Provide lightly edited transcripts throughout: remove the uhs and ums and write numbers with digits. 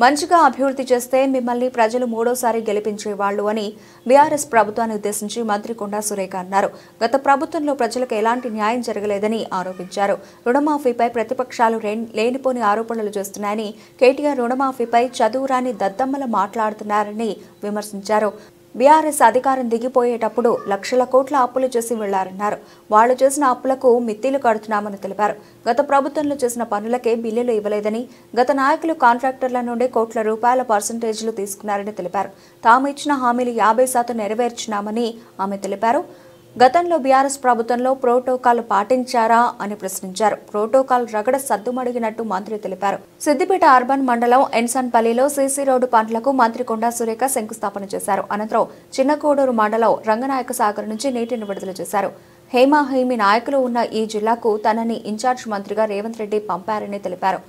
మంచిగా అభివృద్ధి చేస్తే మిమ్మల్ని ప్రజలు మూడోసారి గెలిపించేవాళ్లు అని బీఆర్ఎస్ ప్రభుత్వాన్ని ఉద్దేశించి మంత్రి కొండా సురేఖ అన్నారు. గత ప్రభుత్వంలో ప్రజలకు ఎలాంటి న్యాయం జరగలేదని ఆరోపించారు. రుణమాఫీపై ప్రతిపక్షాలు లేనిపోని ఆరోపణలు చేస్తున్నాయని, కేటీఆర్ రుణమాఫీపై చదువురాని దద్దమ్మల మాట్లాడుతున్నారని విమర్శించారు. బీఆర్ఎస్ అధికారం దిగిపోయేటప్పుడు లక్షల కోట్ల అప్పులు చేసి వెళ్లారన్నారు. వాళ్లు చేసిన అప్పులకు మిత్తిలు కడుతున్నామని తెలిపారు. గత ప్రభుత్వంలో చేసిన పనులకే బిల్లులు ఇవ్వలేదని, గత నాయకులు కాంట్రాక్టర్ల నుండి కోట్ల రూపాయల పర్సంటేజీలు తీసుకున్నారని తెలిపారు. తాము ఇచ్చిన హామీలు 50% నెరవేర్చినామని ఆమె తెలిపారు. గతంలో బీఆర్ఎస్ ప్రభుత్వంలో ప్రోటోకాల్ పాటించారా అని ప్రశ్నించారు. ప్రోటోకాల్ రగడ సద్దుమడిగినట్టు మంత్రి తెలిపారు. సిద్దిపేట అర్బన్ మండలం ఎన్సన్పల్లిలో సీసీ రోడ్డు పనులకు మంత్రి కొండా సురేఖ శంకుస్థాపన చేశారు. అనంతరం చిన్నకోడూరు మండలం రంగనాయక సాగర్ నుంచి నీటిని విడుదల చేశారు. హేమాహేమి నాయకులు ఉన్న ఈ జిల్లాకు తనని ఇన్ఛార్జ్ మంత్రిగా రేవంత్ రెడ్డి పంపారని తెలిపారు.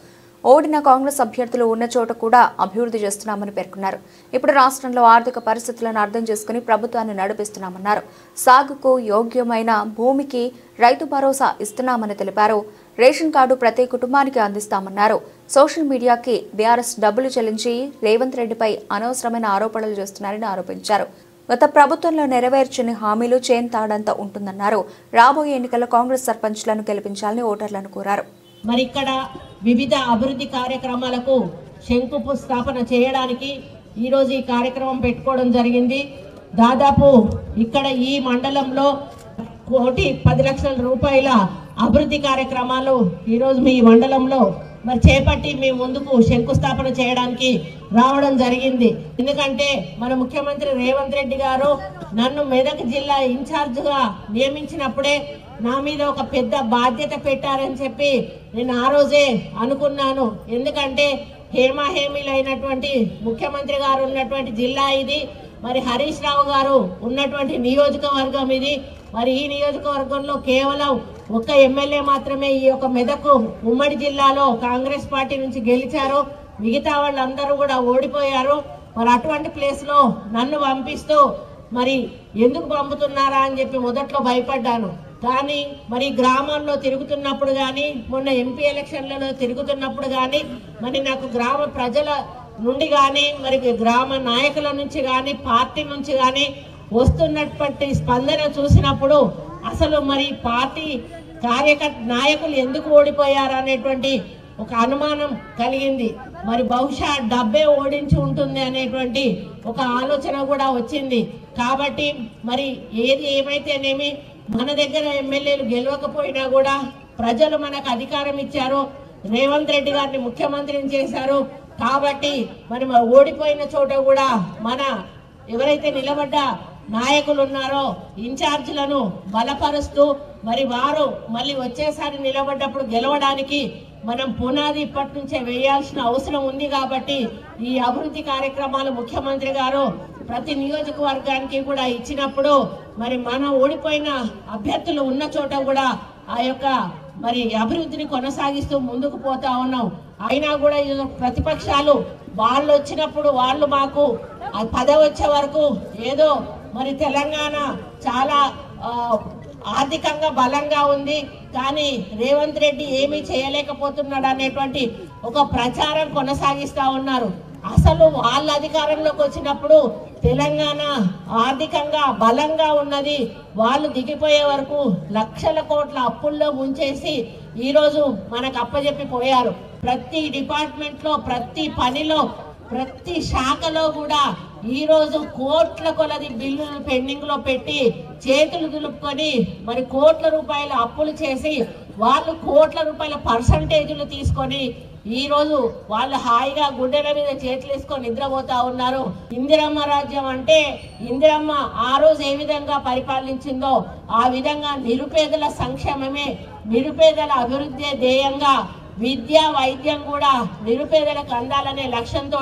ఓడిన కాంగ్రెస్ అభ్యర్థులు ఉన్న చోట కూడా అభివృద్ధి చేస్తున్నామని పేర్కొన్నారు. ఇప్పుడు రాష్ట్రంలో ఆర్థిక పరిస్థితులను అర్థం చేసుకుని ప్రభుత్వాన్ని నడిపిస్తున్నామన్నారు. సాగుకు యోగ్యమైన భూమికి రైతు భరోసా ఇస్తున్నామని తెలిపారు. రేషన్ కార్డు ప్రతి కుటుంబానికి అందిస్తామన్నారు. సోషల్ మీడియాకి బీఆర్ఎస్ డబ్బులు చెల్లించి రేవంత్ రెడ్డిపై అనవసరమైన ఆరోపణలు చేస్తున్నారని ఆరోపించారు. గత ప్రభుత్వంలో నెరవేర్చని హామీలు చేంతాడంత ఉంటుందన్నారు. రాబోయే ఎన్నికల్లో కాంగ్రెస్ సర్పంచ్లను గెలిపించాలని ఓటర్లను కోరారు. మరి ఇక్కడ వివిధ అభివృద్ధి కార్యక్రమాలకు శంకుస్థాపన చేయడానికి ఈరోజు ఈ కార్యక్రమం పెట్టుకోవడం జరిగింది. దాదాపు ఇక్కడ ఈ మండలంలో 1,10,00,000 రూపాయల అభివృద్ధి కార్యక్రమాలు ఈరోజు మీ మండలంలో మరి చేపట్టి మీ ముందుకు శంకుస్థాపన చేయడానికి రావడం జరిగింది. ఎందుకంటే మన ముఖ్యమంత్రి రేవంత్ రెడ్డి గారు నన్ను మెదక్ జిల్లా ఇన్ఛార్జ్గా నియమించినప్పుడే నా మీద ఒక పెద్ద బాధ్యత పెట్టారని చెప్పి నేను ఆ రోజే అనుకున్నాను. ఎందుకంటే హేమాహేమీలైనటువంటి ముఖ్యమంత్రి గారు ఉన్నటువంటి జిల్లా ఇది, మరి హరీష్ రావు గారు ఉన్నటువంటి నియోజకవర్గం ఇది. మరి ఈ నియోజకవర్గంలో కేవలం ఒక ఎమ్మెల్యే మాత్రమే ఈ యొక్క మెదక్ ఉమ్మడి జిల్లాలో కాంగ్రెస్ పార్టీ నుంచి గెలిచారు. మిగతా వాళ్ళందరూ కూడా ఓడిపోయారు. మరి అటువంటి ప్లేస్లో నన్ను పంపిస్తూ మరి ఎందుకు పంపుతున్నారా అని చెప్పి మొదట్లో భయపడ్డాను. కానీ మరి గ్రామాల్లో తిరుగుతున్నప్పుడు కానీ, మొన్న ఎంపీ ఎలక్షన్లలో తిరుగుతున్నప్పుడు కానీ, మరి నాకు గ్రామ ప్రజల నుండి కానీ, మరి గ్రామ నాయకుల నుంచి కానీ, పార్టీ నుంచి కానీ వస్తున్నటువంటి స్పందన చూసినప్పుడు అసలు మరి పార్టీ నాయకులు ఎందుకు ఓడిపోయారు అనేటువంటి ఒక అనుమానం కలిగింది. మరి బహుశా డబ్బే ఓడించి ఉంటుంది అనేటువంటి ఒక ఆలోచన కూడా వచ్చింది. కాబట్టి మరి ఏది ఏమైతేనేమి మన దగ్గర ఎమ్మెల్యేలు గెలవకపోయినా కూడా ప్రజలు మనకు అధికారం ఇచ్చారు, రేవంత్ రెడ్డి గారిని ముఖ్యమంత్రిని చేశారు. కాబట్టి మరి ఓడిపోయిన చోట కూడా మన ఎవరైతే నిలబడ్డ నాయకులు ఉన్నారో ఇన్ఛార్జీలను బలపరుస్తూ మరి వారు మళ్ళీ వచ్చేసారి నిలబడ్డప్పుడు గెలవడానికి మనం పునాది ఇప్పటి నుంచే వేయాల్సిన అవసరం ఉంది. కాబట్టి ఈ అభివృద్ధి కార్యక్రమాలు ముఖ్యమంత్రి గారు ప్రతి నియోజకవర్గానికి కూడా ఇచ్చినప్పుడు మరి మన ఓడిపోయిన అభ్యర్థులు ఉన్న చోట కూడా ఆ యొక్క మరి అభివృద్ధిని కొనసాగిస్తూ ముందుకు పోతా ఉన్నాం. అయినా కూడా ప్రతిపక్షాలు వాళ్ళు వచ్చినప్పుడు వాళ్ళు మాకు పదవి వచ్చే వరకు ఏదో మరి తెలంగాణ చాలా ఆర్థికంగా బలంగా ఉంది, కానీ రేవంత్ రెడ్డి ఏమీ చేయలేకపోతున్నాడు అనేటువంటి ఒక ప్రచారం కొనసాగిస్తా ఉన్నారు. అసలు వాళ్ళ అధికారంలోకి వచ్చినప్పుడు తెలంగాణ ఆర్థికంగా బలంగా ఉన్నది. వాళ్ళు దిగిపోయే వరకు లక్షల కోట్ల అప్పుల్లో ముంచేసి ఈరోజు మనకు అప్పచెప్పి పోయారు. ప్రతి డిపార్ట్మెంట్లో, ప్రతి పనిలో, ప్రతి శాఖలో కూడా ఈరోజు కోట్ల కొలది బిల్లులు పెండింగ్ లో పెట్టి చేతులు దులుపుకొని మరి కోట్ల రూపాయల అప్పులు చేసి వాళ్ళు కోట్ల రూపాయల పర్సంటేజీలు తీసుకొని ఈరోజు వాళ్ళు హాయిగా గుండెల మీద చేతులు వేసుకొని నిద్రపోతా ఉన్నారు. ఇందిరమ్మ రాజ్యం అంటే ఇందిరమ్మ ఆ రోజు ఏ విధంగా పరిపాలించిందో ఆ విధంగా నిరుపేదల సంక్షేమమే, నిరుపేదల అభివృద్ధి ధ్యేయంగా విద్య వైద్యం కూడా నిరుపేదలకు అందాలనే లక్ష్యంతో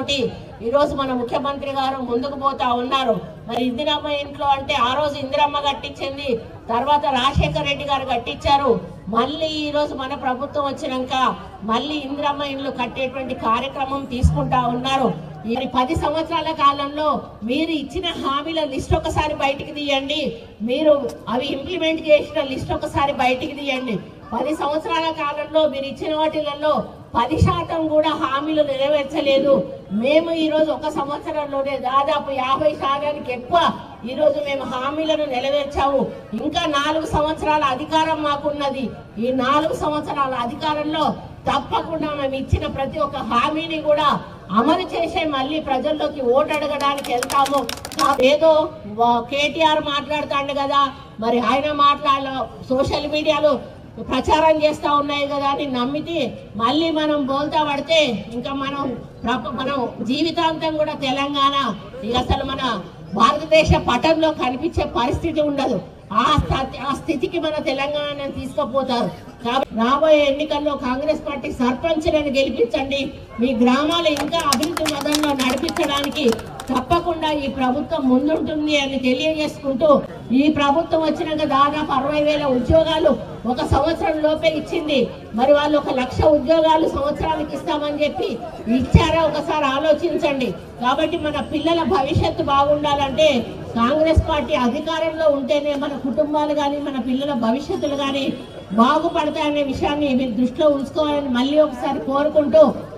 ఈరోజు మన ముఖ్యమంత్రి గారు ముందుకు పోతా ఉన్నారు. మరి ఇందిరమ్మ ఇంట్లో అంటే ఆ రోజు ఇందిరమ్మ కట్టించింది, తర్వాత రాజశేఖర రెడ్డి గారు కట్టించారు. మళ్ళీ ఈరోజు మన ప్రభుత్వం వచ్చినాక మళ్ళీ ఇందిరమ్మ ఇండ్లు కట్టేటువంటి కార్యక్రమం తీసుకుంటా ఉన్నారు. ఈ 10 సంవత్సరాల కాలంలో మీరు ఇచ్చిన హామీల లిస్ట్ ఒకసారి బయటికి తీయండి, మీరు అవి ఇంప్లిమెంట్ చేసిన లిస్ట్ ఒకసారి బయటికి తీయండి. 10 సంవత్సరాల కాలంలో మీరు ఇచ్చిన వాటిలలో 10% కూడా హామీలు నెరవేర్చలేదు. మేము ఈరోజు ఒక సంవత్సరంలోనే దాదాపు 50% ఎక్కువ ఈరోజు మేము హామీలను నెరవేర్చాము. ఇంకా 4 సంవత్సరాల అధికారం మాకున్నది. ఈ 4 సంవత్సరాల అధికారంలో తప్పకుండా మేము ఇచ్చిన ప్రతి ఒక్క హామీని కూడా అమలు చేసే మళ్ళీ ప్రజల్లోకి ఓటు అడగడానికి వెళ్తాము. ఏదో కేటీఆర్ మాట్లాడుతాండు కదా, మరి ఆయన సోషల్ మీడియాలో ప్రచారం చేస్తా ఉన్నాయి కదా అని నమ్మితే మళ్ళీ మనం బోల్తా పడితే ఇంకా మనం జీవితాంతం కూడా తెలంగాణ అసలు మన భారతదేశ పటంలో కనిపించే పరిస్థితి ఉండదు. ఆ స్థితికి మన తెలంగాణ తీసుకుపోతారు. కాబట్టి రాబోయే ఎన్నికల్లో కాంగ్రెస్ పార్టీ సర్పంచ్లను గెలిపించండి. మీ గ్రామాలు ఇంకా అభివృద్ధి పదంలో నడిపించడానికి తప్పకుండా ఈ ప్రభుత్వం ముందుంటుంది అని తెలియజేసుకుంటూ, ఈ ప్రభుత్వం వచ్చినాక దాదాపు 60,000 ఉద్యోగాలు ఒక సంవత్సరం లోపే ఇచ్చింది. మరి వాళ్ళు 1,00,000 ఉద్యోగాలు సంవత్సరానికి ఇస్తామని చెప్పి ఇచ్చారా ఒకసారి ఆలోచించండి. కాబట్టి మన పిల్లల భవిష్యత్తు బాగుండాలంటే కాంగ్రెస్ పార్టీ అధికారంలో ఉంటేనే మన కుటుంబాలు కానీ మన పిల్లల భవిష్యత్తులు కానీ బాగుపడతాయనే విషయాన్ని మీరు దృష్టిలో ఉంచుకోవాలని మళ్ళీ ఒకసారి కోరుకుంటూ